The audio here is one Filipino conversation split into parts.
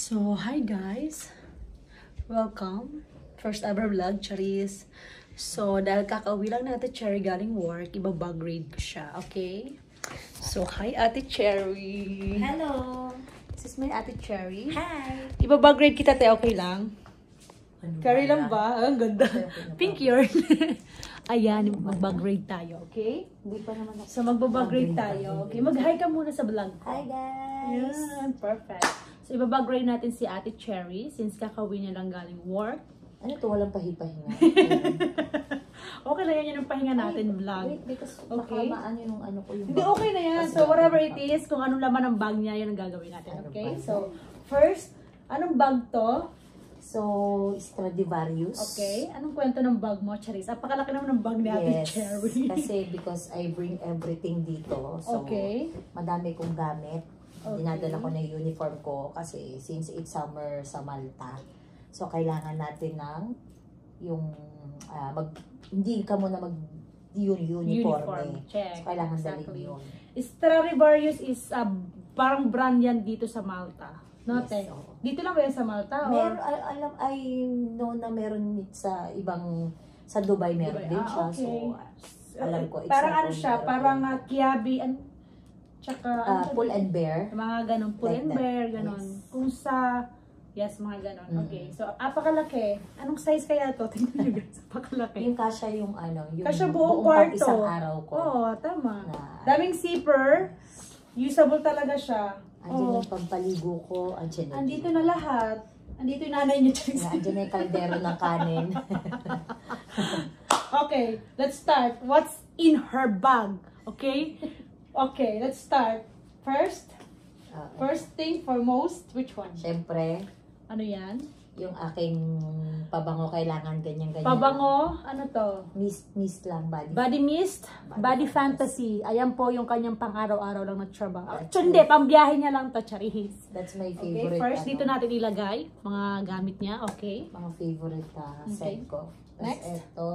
So, hi guys! Welcome! First ever vlog, Charis. So, dahil kakauwi lang natin Cherry galing work, ibabag grade ko siya, okay? So, hi Ate Cherry! Hello! This is my Ate Cherry. Hi! Ibabag grade kita, te, okay lang? Carry lang ba? Ang ganda. Pink yarn. Ayan, magbag grade tayo, okay? Hindi pa naman ako. So, magbabag grade tayo, okay? Mag-hi ka muna sa vlog ko. Hi guys! Ayan, perfect. So, ibabag grade natin si Ate Cherry since kakauwi niya lang galing work. Ano to? Walang pahipahinga. Okay na yan, yun ang pahinga natin vlog. Wait, because Okay. baka maano yung ano ko yung Hindi, okay na yan. So, whatever it is, kung anong laman ng bag niya, yun ang gagawin natin, okay? So, first, anong bag to? So, Stradivarius. Okay. Anong kwento ng bag mo, Charis? Apakalaki naman ng bag ni Ate Yes. Cherry. Kasi because I bring everything dito. So, Okay. madami kong gamit. Okay. Dinadala ko na yung uniform ko kasi since it's summer sa Malta. So, kailangan natin ng yung hindi ka muna uniform eh. Check. So, kailangan Exactly. dalhin yun. Stradivarius is parang brand yan dito sa Malta. No, Yes, te? oo. Dito lang ba yan sa Malta? Meron, I know na meron sa ibang, sa Dubai meron Dubai. din siya. Okay. So, alam ko. it's Parang not ano only siya, Europe. parang Kiabi, tsaka, Pull and bear. mga ganon, pull Like and that. bear, ganon. Yes. Kung sa, yes, mga ganon. Mm. Okay, so, apakalaki. Anong size kaya to? Tingnan nyo guys, apakalaki. Yung kasya yung ano, yung Kasya buong pang kwarto. isang araw ko. Oo, tama. Na- Daming zipper. Usable talaga siya. Andyan Oo. yung pampaligo ko. Andito na lahat. Andito yung nanay niyo. Andyan na yung kaldero ng kanin. Okay, let's start. What's in her bag? Okay? Okay, let's start. First thing, foremost, which one? Siyempre, Ano yan? yung aking pabango kailangan ganyan-ganyan. Pabango, ano to? Mist lang, body. Body mist, body Body fantasy. Ayan po yung kanyang pang-araw-araw lang na trabaho. That's Hindi, pambiyahe niya lang to, Charis. That's my Okay, favorite. first dito natin ilagay mga gamit niya, okay? Mga favorite Okay. set ko. Tapos Next. ito.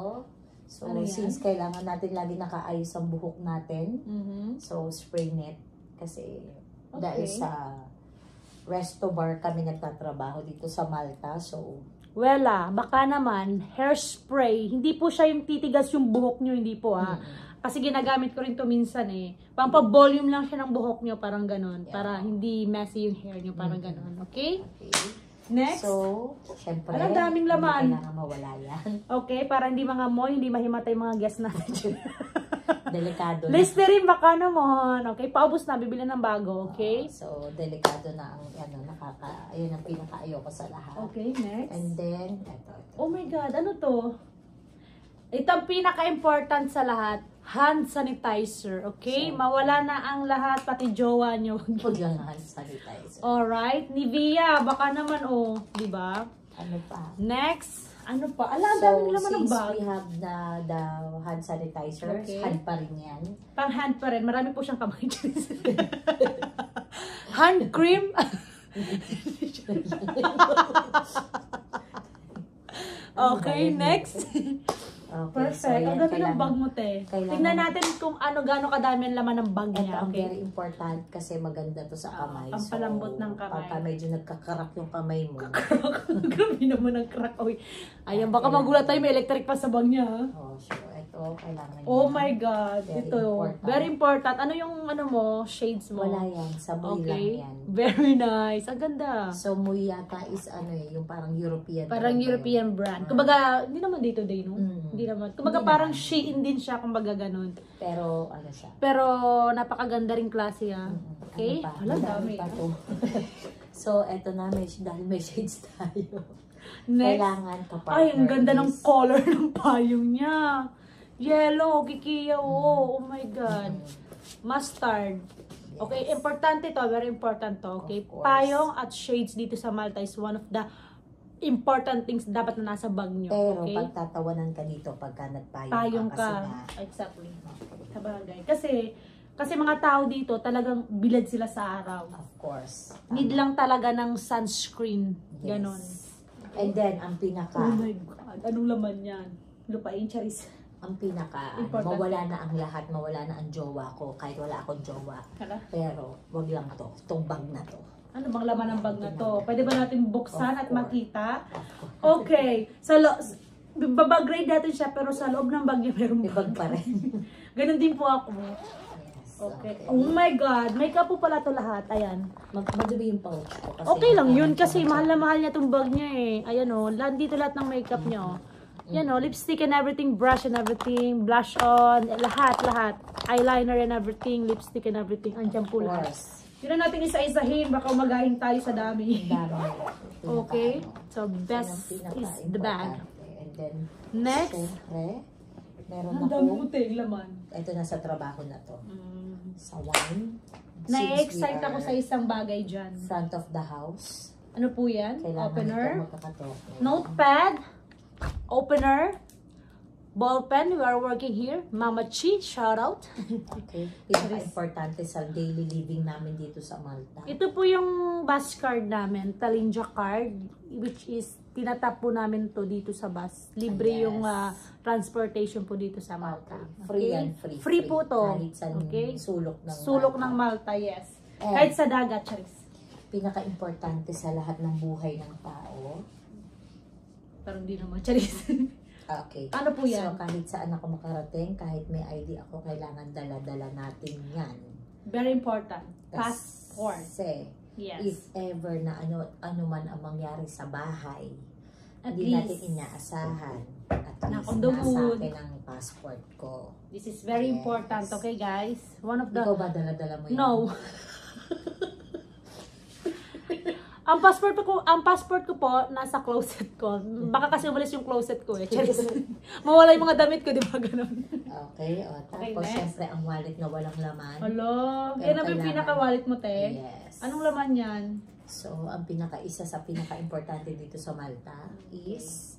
So, Ano yan? since kailangan natin lagi nakaayos ang buhok natin, Mhm. so spray net. Kasi Okay. dahil sa resto bar kami nagtatrabaho dito sa Malta. So, Wala, baka naman, hairspray. Hindi po siya yung titigas yung buhok nyo, hindi po ha. Kasi ginagamit ko rin to minsan eh. Pampa-volume lang siya ng buhok nyo, parang ganon. Yeah. Para hindi messy yung hair nyo, parang ganon. Okay? okay. Next. So, syempre, Ang daming laman. hindi kailangan mawala yan. Okay, para hindi mga moy, hindi mahimatay mga guests natin. Delikado na. Listerine baka naman. Okay, paubos na, bibili ng bago. Okay? So, delikado na ang ayun ang pinaka-ayaw ko sa lahat. Okay, next. And then, ito. Oh my God, ano to? Ito ang pinaka-important sa lahat, hand sanitizer, okay? So, Mawala na ang lahat, pati jowa nyo. Huwag lang hand sanitizer. Alright, Nivea, baka naman, oh, di ba? Ano pa? Next, ano pa? Ala, ang So, dami naman ng since bag. we have the hand sanitizer, Okay. hand pa rin yan. Pang hand pa rin, marami po siyang kamay. Hand cream. Okay, next. Okay, Perfect. so Ang yan, ganda ng bag mo, te. kailangan- Tignan natin kung gaano kadami ang laman ng bag Ito niya. ang Okay? very important kasi maganda to sa kamay. pampalambot ng kamay. Pagka medyo nagkakarak yung kamay mo. Grabe naman ang crack. Oy. Ayan, baka magulat tayo. May electric pa sa bag niya. Ha? Oh, sure. Ito, kailangan Oh yan. my God. Very Ito. important. Very important. Ano yung mo? Shades mo? Wala yan. Samoy lang Okay. yan. Very nice. Ang ganda. So, muy yata is yung parang European. Parang brand ba European yun? brand. Kumbaga, hindi naman dito day, no? Mm. Hindi naman. Kumbaga, Hindi parang naman. Shein din siya, kumbaga ganun. Pero, ano siya? Pero, napakaganda rin klase, ha? Okay? Ano pa? Wala, Madami dami. pa to. So, eto na, dahil may shades tayo. Next. Kailangan ka-partner Ay, ang ganda ng is- color ng payong niya. Yellow, kikiya, oh my God. Mustard. Okay, Yes. importante to, very important to. Okay, Of course. payong at shades dito sa Malta is one of the important things dapat na nasa bag nyo. Pero, Okay? pagtatawanan ka dito pagka nagpayong Payong kasi ka. nga, Exactly. Sabagay. Kasi mga tao dito talagang bilad sila sa araw. of course. Need lang talaga ng sunscreen. Yes. Ganon. And then, ang pinaka, Oh my God. Anong laman yan? Lupain, Charis. Important. Mawala na ang lahat, mawala na ang jowa ko, kahit wala akong jowa. Hala? Pero, wag lang to, itong bag na to. Ano bang laman ng bag na to? Pwede ba natin buksan at makita? Okay. Bag grade natin siya, pero sa loob ng bag niya meron May bag pa rin. Ganun din po ako. Yes, Okay. Oh my God. Makeup po pala to lahat. Ayan. Madumi yung pouch ko. Kasi Okay lang yun kasi mahal na mahal niya tong bag niya eh. Ayan o. Dito lahat ng makeup niya o. Yan o. Lipstick and everything. Brush and everything. Blush on. Lahat. Eyeliner and everything. Lipstick and everything. Andiyan po lahat. Yun na natin isa-isahin. Baka umagahin tayo sa dami. Okay. So, best is the bag. And then, next. Siyempre, meron Ang dami mo laman. Ito na sa trabaho na to. Sa wine. Na-excite ako sa isang bagay dyan. Front of the house. Ano po yan? Kailangan Opener. ito magkakatok. Notepad. Opener. Ballpen. We are working here. Mama Chi. Shout out. Okay. Pinaka-importante sa daily living namin dito sa Malta. Ito po yung bus card namin. Talinja card. Which is, tinatap po namin to dito sa bus. Libre Yes. yung transportation po dito sa Malta. Free Okay? yan. Free. Free po to. Kahit sa Okay? sulok ng Malta, yes. And Kahit sa dagat, charis. pinaka-importante sa lahat ng buhay ng tao. Parang di naman, charis. Okay. Ano po yan? So, kahit saan ako makarating, kahit may ID ako, kailangan dala-dala natin yan. Very important. Passport. Kasi, Yes. if ever na ano man ang mangyari sa bahay, At hindi least, natin inaasahan. At least, on the nasa wood. akin ang passport ko. This is very Yes. important, okay guys? One of the... Ikaw ba dala-dala mo yan? No. Ang passport ko po nasa closet ko. Baka kasi umalis yung closet ko eh. Charis. Mawala yung mga damit ko, di ba ganun? Okay, o. Okay, Tapos, next. syempre, ang wallet na walang laman. Hello. Pero Yan ang yung kailangan- pinaka-wallet mo, te. Yes. Anong laman yan? So, ang isa sa pinaka-importante dito sa Malta is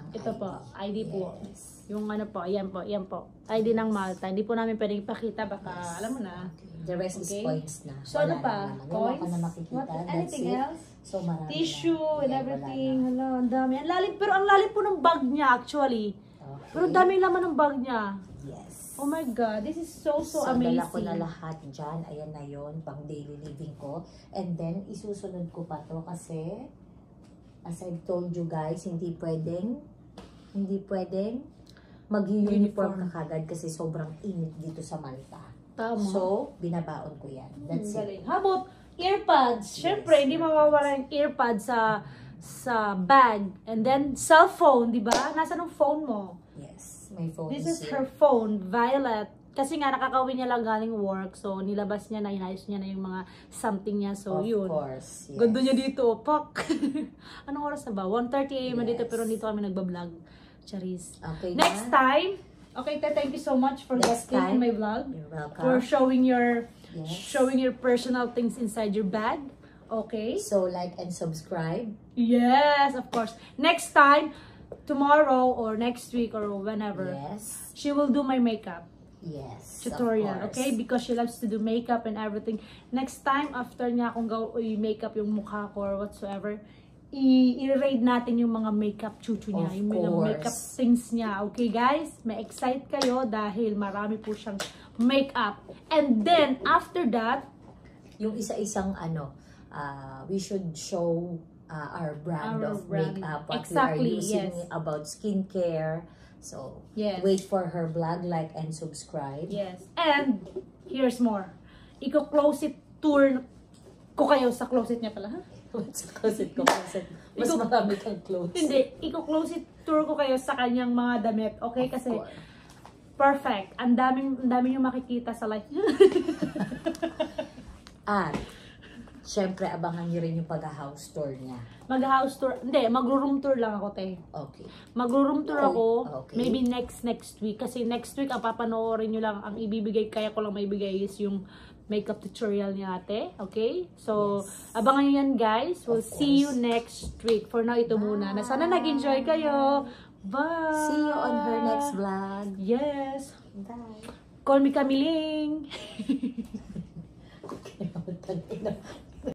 ang Ito ID. po, ID po. Yes. Yung ano po, yan po. ID ng Malta. Hindi po namin pwedeng ipakita, baka alam mo na. Okay. The rest Okay. is points na. So ano Wala pa? na naman. Wala ka Coins? na makikita. What? That's Anything it. else? So, marami Tissue na. and Yeah, everything. wala Hala, ang dami. Ang lalim, pero ang lalim po ng bag niya actually. na. Okay. Pero ang dami laman ng bag niya. Yes. Oh my God, this is so Dala amazing. ko na lahat dyan. Ayan na yon pang daily living ko. And then, isusunod ko pa to kasi, as I've told you guys, hindi pwedeng mag-uniform ka kagad kasi sobrang init dito sa Malta. Tama. So, binabaon ko yan. That's it. Galing. How about earpads? Siyempre, Yes, hindi mawawala yung earpads sa bag. And then, cellphone, di ba? Nasaan ang phone mo? Yes, my phone This is here. her phone, Violet. Kasi nga, nakakawin niya lang galing work. So, nilabas niya na, inayos niya na yung mga something niya. So, Of yun. course, yes. Ganda niya dito. Pak! Anong oras na ba? 1:30 a.m. na dito, Yes. pero dito kami nagbablog. Charis. Okay Next na? time, okay, thank you so much for Next guesting time, in my vlog. You're welcome. For showing Yes. your personal things inside your bag. Okay? So, like and subscribe. Yes, of course. Next time, tomorrow or next week or whenever, Yes. she will do my makeup Yes. tutorial, of course. okay? Because she loves to do makeup and everything. Next time, after niya akong makeup yung mukha ko or whatsoever, i-raid natin yung mga makeup chuchu niya, Of yung mga course. makeup things niya. Okay, guys? May excite kayo dahil marami po siyang makeup. And then, after that, Yung isa-isang we should show our brand Our of brand. makeup, what Exactly, we are using yes. about skincare. So, Yes. wait for her vlog, like and subscribe. yes. And, here's more. Iko-closet tour ko kayo sa closet niya pala, ha? Sa closet ko, closet. Mas marami kang clothes. Hindi, iko-closet tour ko kayo sa kanyang mga damit. Okay? Of Kasi, course. perfect. Ang dami yung makikita sa life. At, syempre, abangan niyo rin yung pag-house tour niya. Mag-house tour. Hindi, mag-room tour lang ako, te. Okay. Mag-room tour ako, Okay. maybe next week. Kasi next week, ang papanoorin nyo lang, ang ibibigay, kaya ko lang maibigay is yung makeup tutorial ni ate. Okay? So, abangan nyo yan, guys. We'll see you next week. For now, ito muna. Na sana nag-enjoy kayo. Bye! See you on her next vlog. Yes! Bye. Call me Kamiling! Okay,